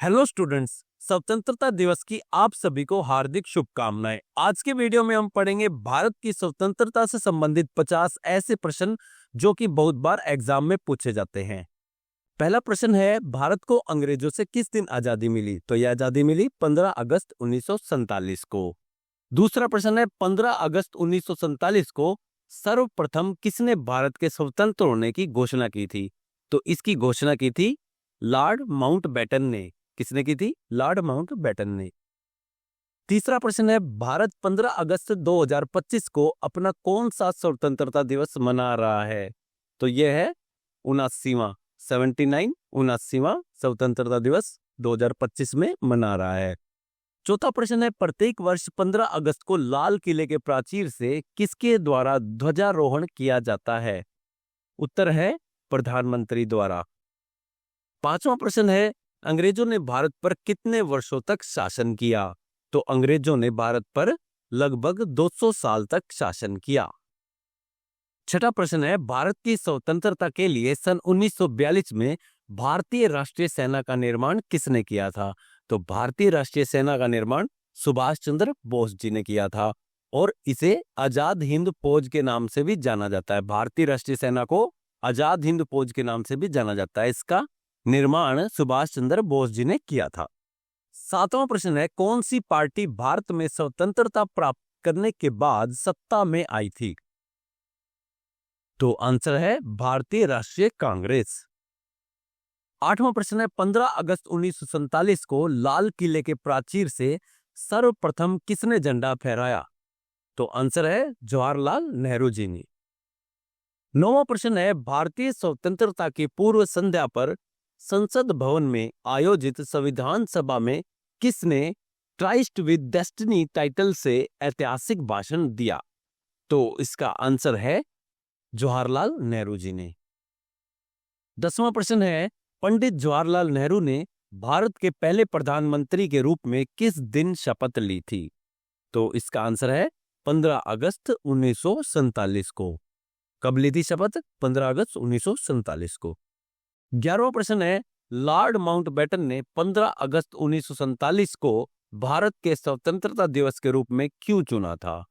Hello students, स्वतंत्रता दिवस की आप सभी को हार्दिक शुभकामनाएं। आज के वीडियो में हम पढ़ेंगे भारत की स्वतंत्रता से संबंधित 50 ऐसे प्रश्न जो कि बहुत बार एग्जाम में पूछे जाते हैं। पहला प्रश्न है, भारत को अंग्रेजों से किस दिन आजादी मिली? तो यह आजादी मिली 15 अगस्त 1947 को। दूसरा प्रश्न है, 15 अगस्त 1947 को सर्वप्रथम किसने भारत के स्वतंत्र होने की घोषणा की थी? तो इसकी घोषणा की थी लॉर्ड माउंटबेटन ने। किसने की थी? लॉर्ड माउंटबेटन ने। तीसरा प्रश्न है, भारत 15 अगस्त 2025 को अपना कौन सा स्वतंत्रता दिवस मना रहा है? तो यह है 79वां स्वतंत्रता दिवस 2025 में मना रहा है। चौथा प्रश्न है, प्रत्येक वर्ष 15 अगस्त को लाल किले के प्राचीर से किसके द्वारा ध्वजारोहण किया जाता है? उत्तर है प्रधानमंत्री द्वारा। पांचवा प्रश्न है, अंग्रेजों ने भारत पर कितने वर्षों तक शासन किया? तो अंग्रेजों ने भारत पर लगभग 200 साल तक शासन किया। छठा प्रश्न है, भारत की स्वतंत्रता के लिए सन 1942 में भारतीय राष्ट्रीय सेना का निर्माण किसने किया था? तो भारतीय राष्ट्रीय सेना का निर्माण सुभाष चंद्र बोस जी ने किया था और इसे आजाद हिंद फौज के नाम से भी जाना जाता है। भारतीय राष्ट्रीय सेना को आजाद हिंद फौज के नाम से भी जाना जाता है। इसका निर्माण सुभाष चंद्र बोस जी ने किया था। सातवां प्रश्न है, कौन सी पार्टी भारत में स्वतंत्रता प्राप्त करने के बाद सत्ता में आई थी? तो आंसर है भारतीय राष्ट्रीय कांग्रेस। आठवां प्रश्न है, 15 अगस्त 1947 को लाल किले के प्राचीर से सर्वप्रथम किसने झंडा फहराया? तो आंसर है जवाहरलाल नेहरू जी ने। नौवां प्रश्न है, भारतीय स्वतंत्रता की पूर्व संध्या पर संसद भवन में आयोजित संविधान सभा में किसने ट्राइस्ट विद डेस्टिनी टाइटल से ऐतिहासिक भाषण दिया? तो इसका आंसर है जवाहरलाल नेहरू जी ने। 10वां प्रश्न है, पंडित जवाहरलाल नेहरू ने भारत के पहले प्रधानमंत्री के रूप में किस दिन शपथ ली थी? तो इसका आंसर है 15 अगस्त 1947 को। कब ली थी शपथ? 15 अगस्त 1947 को। 11वां प्रश्न है, लॉर्ड माउंटबेटन ने 15 अगस्त 1947 को भारत के स्वतंत्रता दिवस के रूप में क्यों चुना था?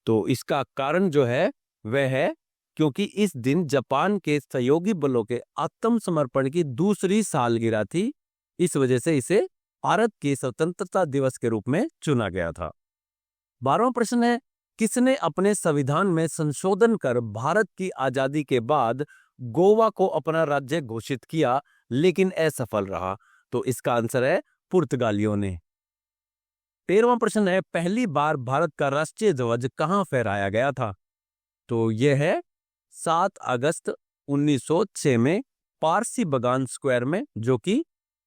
तो इसका कारण जो है वह है क्योंकि इस दिन जापान के सहयोगी बलों के आत्मसमर्पण की दूसरी सालगिरह थी। इस वजह से इसे भारत के स्वतंत्रता दिवस के रूप में चुना गया था। 12वां प्रश्न है, किसने अपने संविधान में संशोधन कर भारत की आजादी के बाद गोवा को अपना राज्य घोषित किया लेकिन असफल रहा? तो इसका आंसर है पुर्तगालियों ने। 13वां प्रश्न है, पहली बार भारत का राष्ट्रीय ध्वज कहां फहराया गया था? तो यह है 7 अगस्त 1906 में पारसी बगान स्क्वायर में, जो कि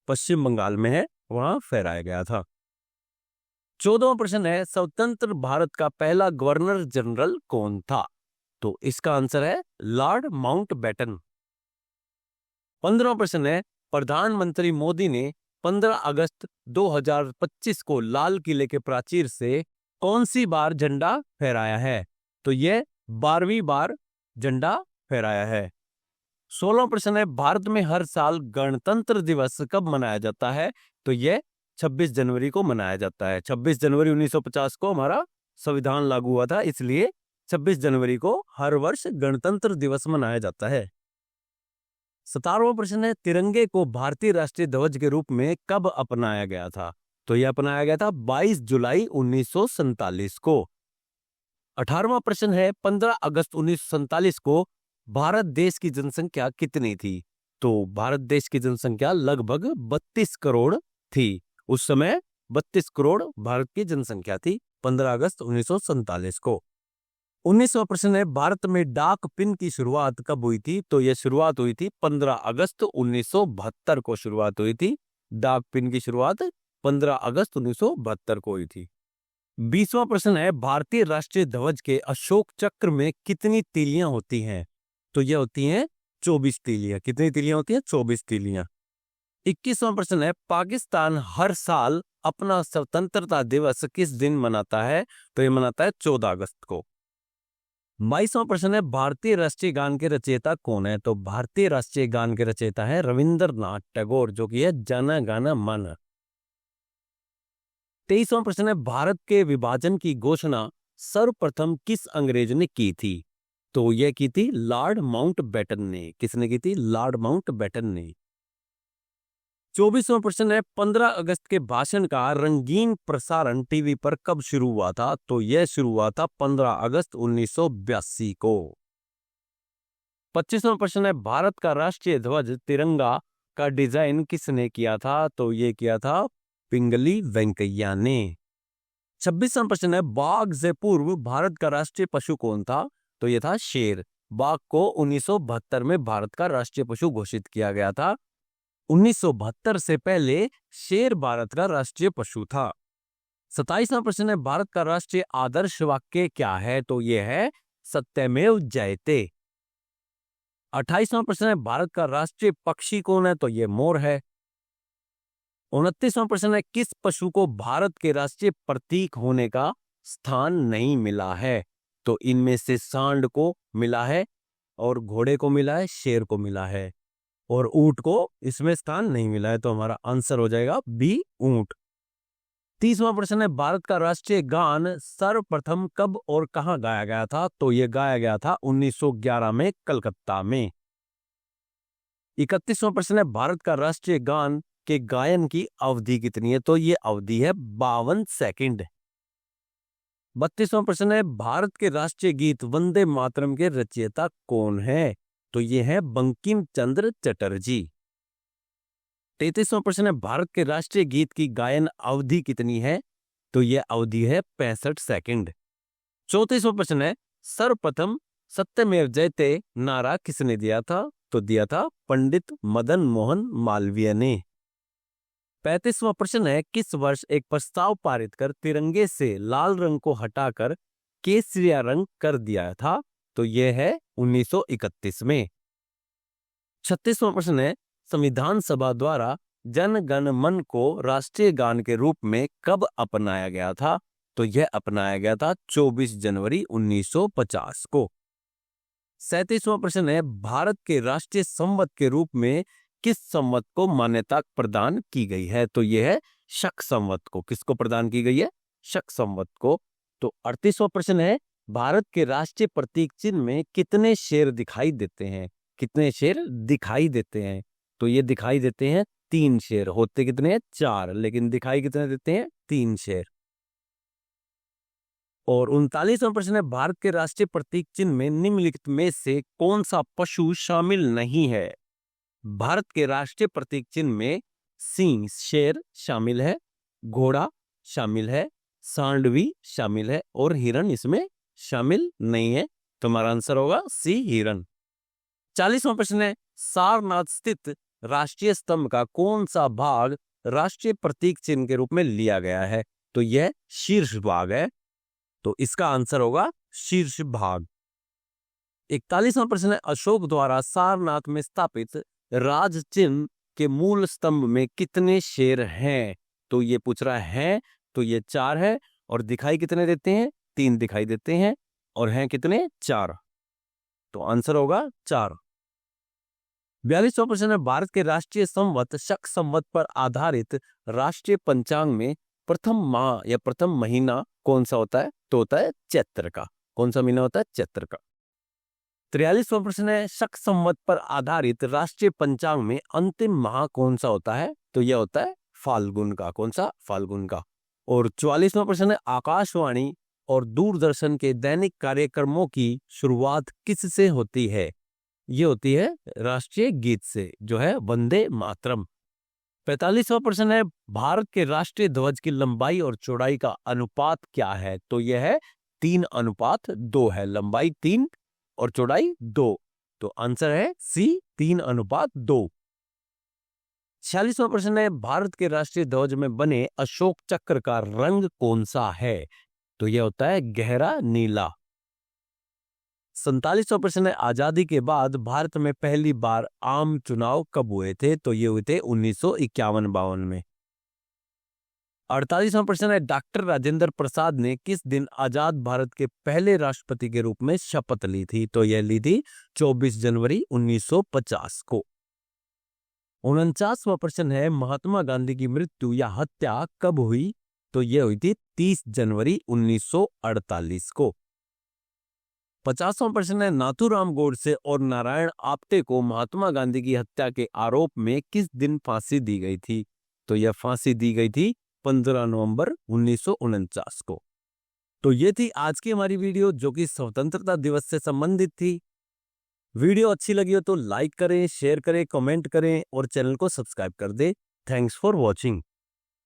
पश्चिम बंगाल में है, वहां फहराया गया था। 14वां प्रश्न है, स्वतंत्र भारत का पहला गवर्नर जनरल कौन था? तो इसका आंसर है लॉर्ड माउंटबेटन। 15वां प्रश्न है, प्रधानमंत्री मोदी ने 15 अगस्त 2025 को लाल किले के प्राचीर से कौन सी बार झंडा फहराया है? तो यह 12वीं बार झंडा फहराया है। 16वां प्रश्न है, भारत में हर साल गणतंत्र दिवस कब मनाया जाता है? तो यह 26 जनवरी को मनाया जाता है। 26 जनवरी 1950 को हमारा संविधान लागू हुआ था, इसलिए 26 जनवरी को हर वर्ष गणतंत्र दिवस मनाया जाता है। 17वां प्रश्न है, तिरंगे को भारतीय राष्ट्रीय ध्वज के रूप में कब अपनाया गया था? तो यह अपनाया गया था 22 जुलाई 1947 को। 18वां प्रश्न है, 15 अगस्त 1947 को भारत देश की जनसंख्या कितनी थी? तो भारत देश की जनसंख्या लगभग 32 करोड़ थी। उस समय 32 करोड़ भारत की जनसंख्या थी 15 अगस्त 1947 को। 19वां प्रश्न है, भारत में डाक पिन की शुरुआत कब हुई थी? तो यह शुरुआत हुई थी 15 अगस्त 1972 को शुरुआत हुई थी। डाक पिन की शुरुआत 15 अगस्त 1972 को हुई थी। 20वां प्रश्न है, भारतीय राष्ट्रीय ध्वज के अशोक चक्र में कितनी तीलियां होती हैं? तो यह होती हैं 24 तीलियां। कितनी तीलियां होती हैं? 24 तीलियां। 21वां प्रश्न है, पाकिस्तान हर साल अपना स्वतंत्रता दिवस किस दिन मनाता है? तो यह मनाता है 14 अगस्त को। 22वां प्रश्न है, भारतीय राष्ट्रीय गान के रचयिता कौन है? तो भारतीय राष्ट्रीय गान के रचयिता है रविंद्रनाथ टैगोर, जो कि है जन गण मन। 23वां प्रश्न है, भारत के विभाजन की घोषणा सर्वप्रथम किस अंग्रेज ने की थी? तो यह की थी लॉर्ड माउंटबेटन ने। किसने की थी? लॉर्ड माउंटबेटन ने। 24वां प्रश्न है, 15 अगस्त के भाषण का रंगीन प्रसारण टीवी पर कब शुरू हुआ था? तो यह शुरू हुआ था 15 अगस्त 1982 को। 25वां प्रश्न है, भारत का राष्ट्रीय ध्वज तिरंगा का डिजाइन किसने किया था? तो यह किया था पिंगली वेंकैया ने। 26वां प्रश्न है, बाघ से पूर्व भारत का राष्ट्रीय पशु कौन था? तो यह था शेर। बाघ को 1972 में भारत का राष्ट्रीय पशु घोषित किया गया था। 1972 से पहले शेर भारत का राष्ट्रीय पशु था। 27वां प्रश्न है, भारत का राष्ट्रीय आदर्श वाक्य क्या है? तो यह है सत्यमेव जयते। 28वां प्रश्न है, भारत का राष्ट्रीय पक्षी कौन है? तो यह मोर है। 29वां प्रश्न है, किस पशु को भारत के राष्ट्रीय प्रतीक होने का स्थान नहीं मिला है? तो इनमें से सांड को मिला है, और घोड़े को मिला है, शेर को मिला है, और ऊंट को इसमें स्थान नहीं मिला है। तो हमारा आंसर हो जाएगा बी, ऊंट। 30वां प्रश्न है, भारत का राष्ट्रीय गान सर्वप्रथम कब और कहां गाया गया था? तो यह गाया गया था 1911 में कलकत्ता में। 31वां प्रश्न है, भारत का राष्ट्रीय गान के गायन की अवधि कितनी है? तो यह अवधि है 52 सेकंड। 32वां प्रश्न है, भारत के राष्ट्रीय गीत वंदे मातरम के रचयिता कौन है? तो यह है बंकिम चंद्र चटर्जी। 33वां प्रश्न है, भारत के राष्ट्रीय गीत की गायन अवधि कितनी है? तो यह अवधि है 65 सेकंड। 34वां प्रश्न है, सर्वप्रथम सत्यमेव जयते नारा किसने दिया था? तो दिया था पंडित मदन मोहन मालवीय ने। 35वां प्रश्न है, किस वर्ष एक प्रस्ताव पारित कर तिरंगे से लाल रंग को हटाकर केसरिया रंग कर दिया था? तो यह है 1931 में। 36वां प्रश्न है, संविधान सभा द्वारा जन गण मन को राष्ट्रीय गान के रूप में कब अपनाया गया था? तो यह अपनाया गया था 24 जनवरी 1950 को। 37वां प्रश्न है, भारत के राष्ट्रीय संवत के रूप में किस संवत को मान्यता प्रदान की गई है? तो यह है शक संवत को। किसको प्रदान की गई है? शक संवत को। तो 38वां प्रश्न है, भारत के राष्ट्रीय प्रतीक चिन्ह में कितने शेर दिखाई देते हैं? कितने शेर दिखाई देते हैं? तो ये दिखाई देते हैं 3 शेर। होते कितने हैं? 4, लेकिन दिखाई कितने देते हैं? 3 शेर। और 39वां प्रश्न है, भारत के राष्ट्रीय प्रतीक चिन्ह में निम्नलिखित में से कौन सा पशु शामिल नहीं है? भारत के राष्ट्रीय प्रतीक चिन्ह में सिंह शेर शामिल है, घोड़ा शामिल है, सांडवी शामिल है, और हिरण इसमें शामिल नहीं है। तो हमारा आंसर होगा सी, हिरण। 40वां प्रश्न है, सारनाथ स्थित राष्ट्रीय स्तंभ का कौन सा भाग राष्ट्रीय प्रतीक चिन्ह के रूप में लिया गया है? तो यह शीर्ष भाग है। तो इसका आंसर होगा शीर्ष भाग। 41वां प्रश्न है, अशोक द्वारा सारनाथ में स्थापित राज चिन्ह के मूल स्तंभ में कितने शेर हैं? तो ये पूछ रहा है। तो ये 4 है, और दिखाई कितने देते हैं? 3 दिखाई देते हैं, और हैं कितने? 4। तो आंसर होगा 4। 42वां प्रश्न है, भारत के राष्ट्रीय संवत शक संवत पर आधारित राष्ट्रीय पंचांग में प्रथम माह या प्रथम महीना कौन सा होता है? तो होता है चैत्र का। कौन सा महीना होता है? चैत्र का। 43वां प्रश्न है, शक संवत पर आधारित राष्ट्रीय पंचांग में अंतिम माह कौन सा होता है? तो यह होता है फाल्गुन का। कौन सा? फाल्गुन का। और 44वां प्रश्न है, आकाशवाणी और दूरदर्शन के दैनिक कार्यक्रमों की शुरुआत किससे होती है? ये होती है राष्ट्रीय गीत से, जो है वंदे मातरम। 45वां प्रश्न है, भारत के राष्ट्रीय ध्वज की लंबाई और चौड़ाई का अनुपात क्या है? तो यह है 3:2 है। लंबाई 3 और चौड़ाई 2। तो आंसर है सी, 3:2। 46वां प्रश्न है, भारत के राष्ट्रीय ध्वज में बने अशोक चक्र का रंग कौन सा है? तो यह होता है गहरा नीला। 47वां प्रश्न है, आजादी के बाद भारत में पहली बार आम चुनाव कब हुए थे? तो ये हुए थे 1951-52 में। 48वां प्रश्न है, डॉक्टर राजेंद्र प्रसाद ने किस दिन आजाद भारत के पहले राष्ट्रपति के रूप में शपथ ली थी? तो यह ली थी 24 जनवरी 1950 को। 49वां प्रश्न है, महात्मा गांधी की मृत्यु या हत्या कब हुई? तो ये हुई थी 30 जनवरी 1948 को। 50वां प्रश्न है, नाथूराम गोडसे और नारायण आप्टे को महात्मा गांधी की हत्या के आरोप में किस दिन फांसी दी गई थी? तो यह फांसी दी गई थी 15 नवंबर 1949 को। तो ये थी आज की हमारी वीडियो, जो कि स्वतंत्रता दिवस से संबंधित थी। वीडियो अच्छी लगी हो तो लाइक करें, शेयर करें, कमेंट करें और चैनल को सब्सक्राइब कर दें। Thanks for watching.